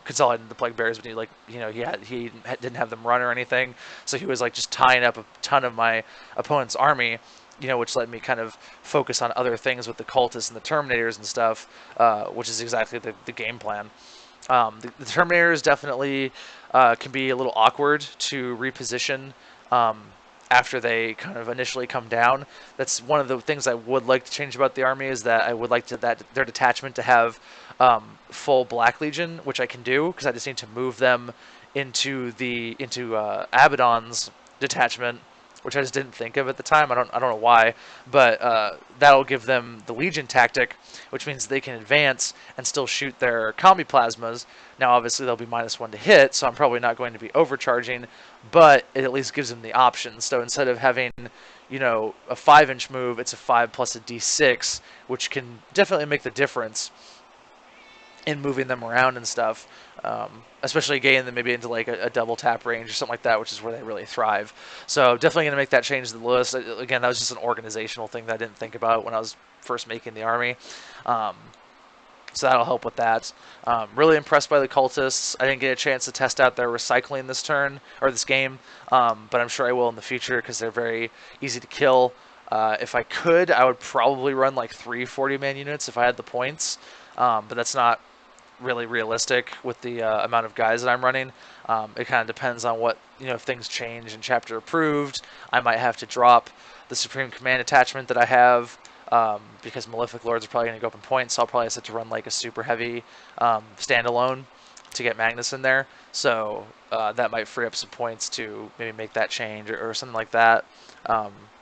consolidated the plague bearers, but he like, you know, he didn't have them run or anything. So he was like just tying up a ton of my opponent's army, you know, which let me kind of focus on other things with the cultists and the Terminators and stuff, which is exactly the game plan. The Terminators definitely can be a little awkward to reposition after they kind of initially come down. That's one of the things I would like to change about the army, is that I would like their detachment to have full Black Legion, which I can do because I just need to move them into Abaddon's detachment, which I just didn't think of at the time. I don't know why, but that'll give them the Legion tactic, which means they can advance and still shoot their combi plasmas. Now, obviously, they'll be -1 to hit, so I'm probably not going to be overcharging, but it at least gives them the option. So instead of having, you know, a 5-inch move, it's a 5 plus a D6, which can definitely make the difference in moving them around and stuff, especially getting them maybe into like a double tap range or something like that, which is where they really thrive. So definitely going to make that change to the list. Again, that was just an organizational thing that I didn't think about when I was first making the army. So that'll help with that. Really impressed by the cultists. I didn't get a chance to test out their recycling this turn or this game, but I'm sure I will in the future because they're very easy to kill. If I could, I would probably run like 3 40-man units if I had the points, but that's not really realistic with the amount of guys that I'm running. It kind of depends on what, you know, if things change in chapter approved, I might have to drop the Supreme Command attachment that I have, because Malefic Lords are probably going to go up in points, so I'll probably have to run like a super heavy standalone to get Magnus in there. So that might free up some points to maybe make that change or something like that.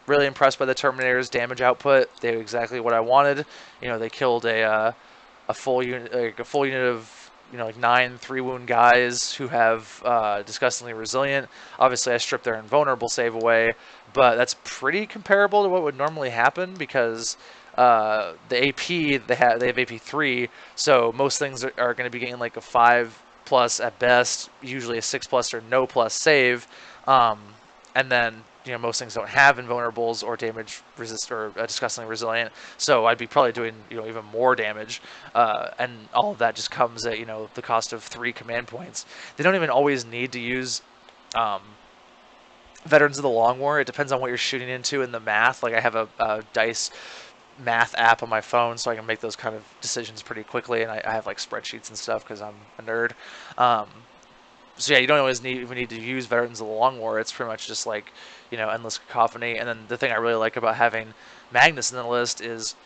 Really impressed by the Terminator's damage output. They did exactly what I wanted. You know, they killed a full unit, like a full unit of, you know, like 9 3-wound guys who have disgustingly resilient. Obviously, I stripped their invulnerable save away, but that's pretty comparable to what would normally happen because the AP they have AP 3, so most things are going to be getting like a 5+ at best, usually a 6+ or no plus save, and then, you know, most things don't have invulnerables or damage resist or disgustingly resilient, so I'd be probably doing, you know, even more damage, and all of that just comes at, you know, the cost of 3 command points. They don't even always need to use Veterans of the Long War. It depends on what you're shooting into in the math. Like I have a dice math app on my phone, so I can make those kind of decisions pretty quickly, and I have like spreadsheets and stuff because I'm a nerd. So yeah, you don't always even need to use Veterans of the Long War. It's pretty much just like, you know, Endless Cacophony. And then the thing I really like about having Magnus in the list is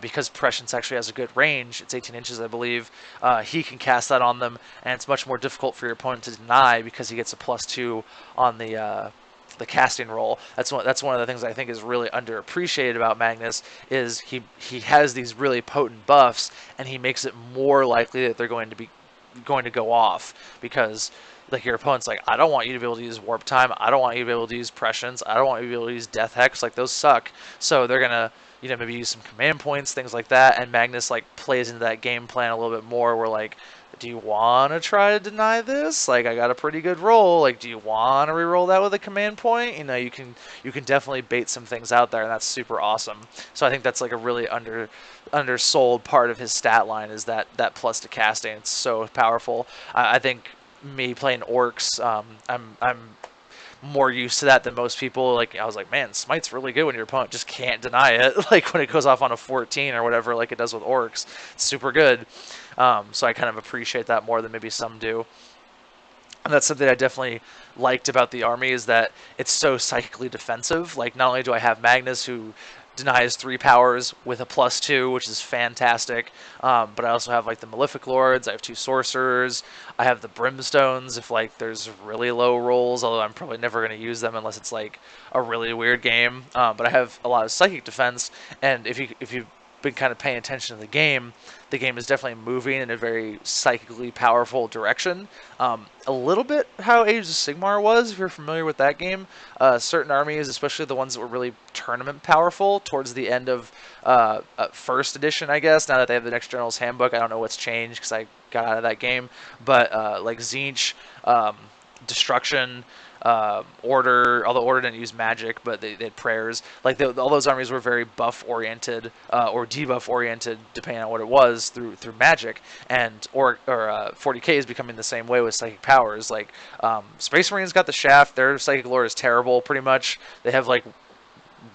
because Prescience actually has a good range, it's 18 inches, I believe, he can cast that on them, and it's much more difficult for your opponent to deny because he gets a +2 on the casting roll. That's one of the things I think is really underappreciated about Magnus is he has these really potent buffs, and he makes it more likely that they're going to go off because, like, your opponent's like, I don't want you to be able to use Warp Time, I don't want you to be able to use Prescience, I don't want you to be able to use Death Hex, like those suck. So they're gonna, you know, maybe use some command points, things like that, and Magnus like plays into that game plan a little bit more. Where like, do you want to try to deny this? Like, I got a pretty good roll. Like, do you want to reroll that with a command point? You know, you can definitely bait some things out there, and that's super awesome. So I think that's like a really undersold part of his stat line is that plus to casting. It's so powerful. I think me playing orcs, I'm more used to that than most people. Like, I was like, man, Smite's really good when your opponent just can't deny it. Like when it goes off on a 14 or whatever, like it does with orcs, it's super good. So I kind of appreciate that more than maybe some do. And that's something I definitely liked about the army is that it's so psychically defensive. Like, not only do I have Magnus, who denies 3 powers with a +2, which is fantastic, but I also have like the Malefic Lords, I have 2 sorcerers, I have the Brimstones if like there's really low rolls, although I'm probably never going to use them unless it's like a really weird game, but I have a lot of psychic defense, and if you've been kind of paying attention to the game is definitely moving in a very psychically powerful direction. A little bit how Age of Sigmar was, if you're familiar with that game. Certain armies, especially the ones that were really tournament powerful towards the end of first edition, I guess. Now that they have the Next General's Handbook, I don't know what's changed because I got out of that game. But like Tzeentch, Destruction, Order, although Order didn't use magic, but they had prayers. Like all those armies were very buff oriented or debuff oriented, depending on what it was, through magic. And 40k is becoming the same way with psychic powers. Like Space Marines got the Shaft. Their psychic lore is terrible, pretty much. They have like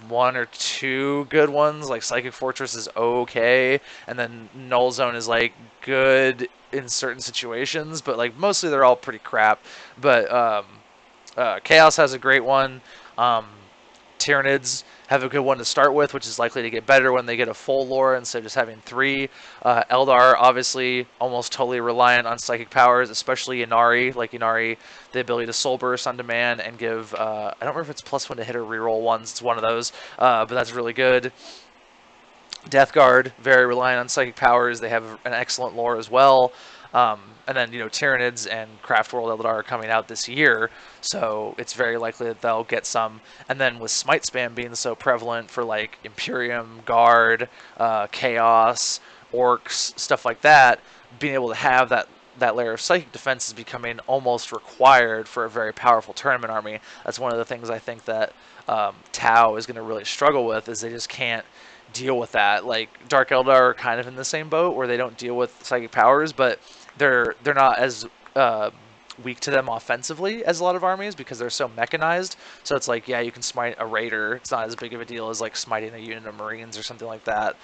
1 or 2 good ones. Like Psychic Fortress is okay, and then Null Zone is like good in certain situations, but like mostly they're all pretty crap. But Chaos has a great one. Tyranids have a good one to start with, which is likely to get better when they get a full lore instead of just having 3. Eldar, obviously, almost totally reliant on psychic powers, especially Inari. Like Inari, the ability to soul burst on demand and give, I don't remember if it's +1 to hit or reroll ones. It's one of those, but that's really good. Death Guard, very reliant on psychic powers. They have an excellent lore as well. And then, Tyranids and Craftworld Eldar are coming out this year, so it's very likely that they'll get some. And then with Smite Spam being so prevalent for like Imperium, Guard, Chaos, Orcs, stuff like that, being able to have that layer of psychic defense is becoming almost required for a very powerful tournament army. That's one of the things I think that Tau is going to really struggle with, is they just can't deal with that. Like Dark Eldar are kind of in the same boat where they don't deal with psychic powers, but they're not as weak to them offensively as a lot of armies because they're so mechanized. So it's like, yeah, you can smite a raider. It's not as big of a deal as like smiting a unit of Marines or something like that.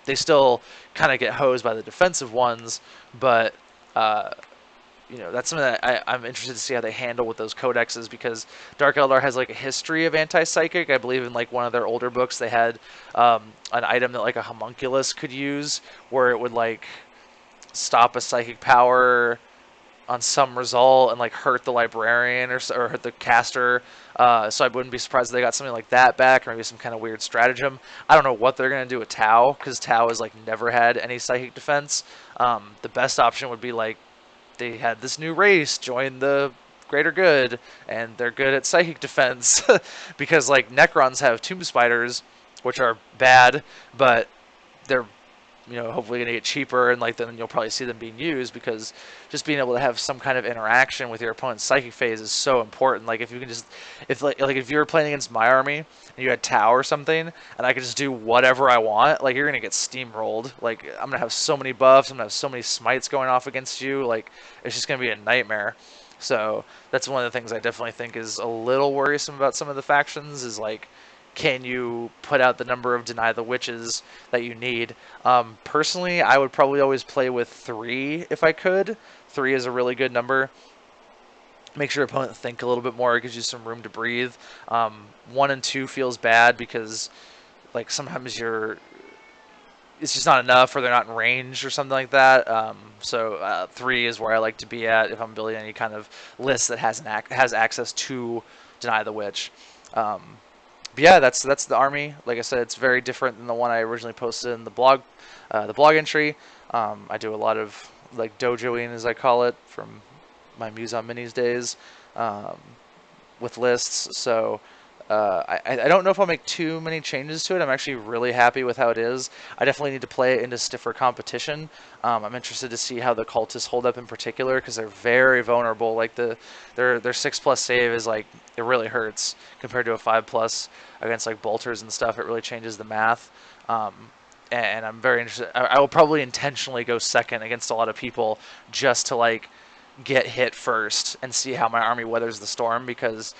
They still kind of get hosed by the defensive ones, but that's something that I'm interested to see how they handle with those codexes, because Dark Eldar has like a history of anti-psychic. I believe in like one of their older books they had an item that like a homunculus could use where it would like stop a psychic power on some result and like hurt the librarian or hurt the caster. So I wouldn't be surprised if they got something like that back, or maybe some kind of weird stratagem. I don't know what they're going to do with Tau, because Tau has like never had any psychic defense. The best option would be like they had this new race join the greater good and they're good at psychic defense because like Necrons have tomb spiders, which are bad, but they're hopefully gonna get cheaper, and like then you'll probably see them being used, because just being able to have some kind of interaction with your opponent's psychic phase is so important. Like if you can just, if you were playing against my army and you had Tau or something, and I could just do whatever I want, like you're gonna get steamrolled. Like I'm gonna have so many buffs, I'm gonna have so many smites going off against you. Like it's just gonna be a nightmare. So that's one of the things I definitely think is a little worrisome about some of the factions, is like, can you put out the number of Deny the Witches that you need? Personally, I would probably always play with 3 if I could. 3 is a really good number. Makes your opponent think a little bit more. It gives you some room to breathe. 1 and 2 feels bad because like sometimes it's just not enough, or they're not in range or something like that. So 3 is where I like to be at if I'm building any kind of list that has access to Deny the Witch. But yeah, that's the army. Like I said, it's very different than the one I originally posted in the blog entry. I do a lot of like dojoing, as I call it, from my Muse on Minis days, with lists. So I don't know if I'll make too many changes to it. I'm actually really happy with how it is. I definitely need to play it into stiffer competition. I'm interested to see how the cultists hold up in particular, because they're very vulnerable. Like their 6+ save is like, it really hurts compared to a 5+ against like bolters and stuff. It really changes the math. And I'm very interested. I will probably intentionally go second against a lot of people just to like get hit first and see how my army weathers the storm, because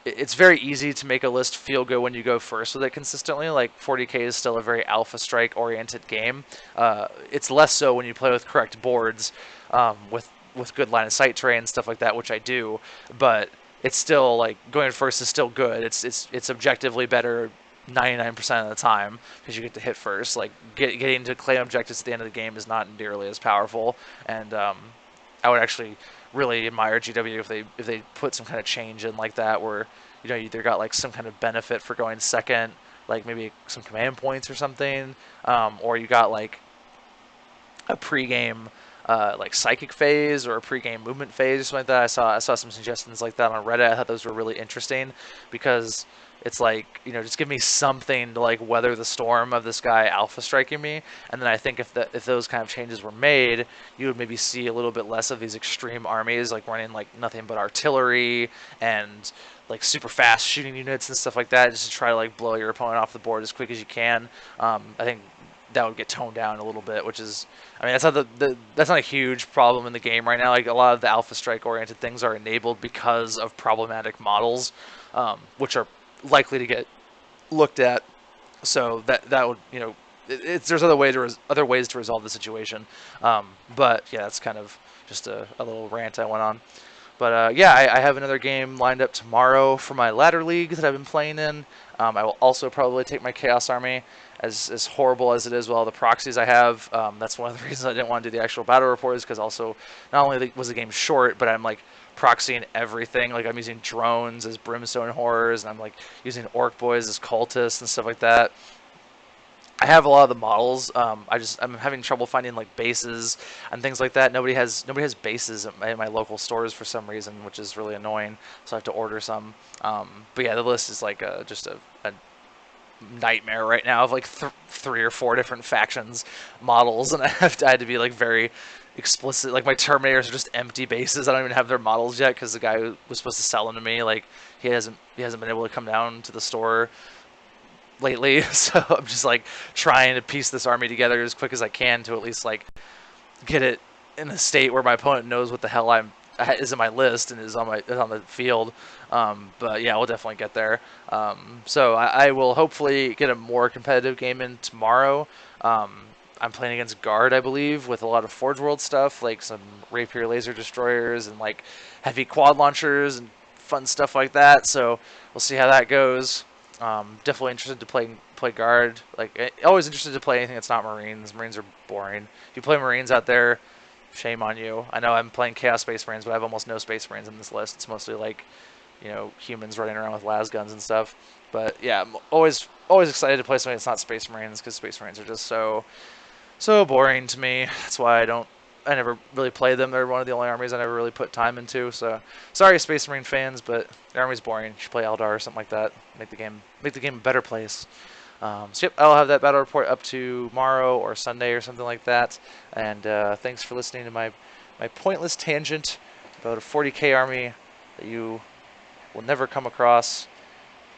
it's very easy to make a list feel good when you go first with it consistently. Like 40k is still a very alpha strike oriented game. It's less so when you play with correct boards, with good line of sight terrain and stuff like that, which I do. But it's still like going first is still good. It's objectively better 99% of the time because you get to hit first. Like getting to claim objectives at the end of the game is not nearly as powerful. And I would actually really admire GW if they put some kind of change in like that, where you either got like some kind of benefit for going second, like maybe some command points or something, or you got like a pregame like psychic phase or a pregame movement phase or something like that. I saw some suggestions like that on Reddit. I thought those were really interesting, because it's like, just give me something to like weather the storm of this guy alpha striking me. And then I think if those kind of changes were made, you would maybe see a little bit less of these extreme armies like running like nothing but artillery and like super fast shooting units and stuff like that, just to try to like blow your opponent off the board as quick as you can. I think that would get toned down a little bit, which is, I mean, that's not a huge problem in the game right now. Like a lot of the alpha strike oriented things are enabled because of problematic models, which are likely to get looked at. So that would, there's other ways to resolve the situation. But yeah, that's kind of just a little rant I went on. But yeah, I have another game lined up tomorrow for my ladder league that I've been playing in. I will also probably take my Chaos Army, as horrible as it is with all the proxies I have. That's one of the reasons I didn't want to do the actual battle report, is because also not only was the game short, but I'm like proxying everything. Like I'm using drones as brimstone horrors, and I'm like using orc boys as cultists and stuff like that. I have a lot of the models. I'm having trouble finding like bases and things like that. Nobody has bases in my local stores for some reason, which is really annoying. So I have to order some. But yeah, the list is like just a nightmare right now of like 3 or 4 different factions models, and I had to be like very explicit. Like my Terminators are just empty bases. I don't even have their models yet because the guy who was supposed to sell them to me, like he hasn't been able to come down to the store lately. So I'm just like trying to piece this army together as quick as I can to at least like get it in a state where my opponent knows what the hell is in my list and is on the field. But yeah, we'll definitely get there. So I will hopefully get a more competitive game in tomorrow. I'm playing against Guard, I believe, with a lot of Forge World stuff, like some Rapier laser destroyers and like heavy quad launchers and fun stuff like that. So we'll see how that goes. Definitely interested to play Guard. Like always interested to play anything that's not Marines. Marines are boring. If you play Marines out there, shame on you. I know I'm playing Chaos Space Marines, but I have almost no Space Marines in this list. It's mostly like, humans running around with las guns and stuff. But yeah, I'm always excited to play something that's not Space Marines, because Space Marines are just so boring to me. That's why I never really play them. They're one of the only armies I never really put time into. So sorry, Space Marine fans, but the army's boring. You should play Eldar or something like that. Make the game a better place. So yep, I'll have that battle report up tomorrow or Sunday or something like that. And thanks for listening to my pointless tangent about a 40k army that you will never come across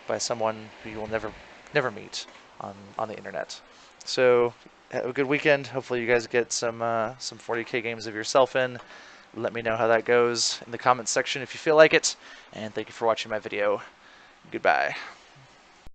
by someone who you will never meet on the internet. So have a good weekend. Hopefully you guys get some 40k games of yourself in. Let me know how that goes in the comments section if you feel like it. And thank you for watching my video. Goodbye.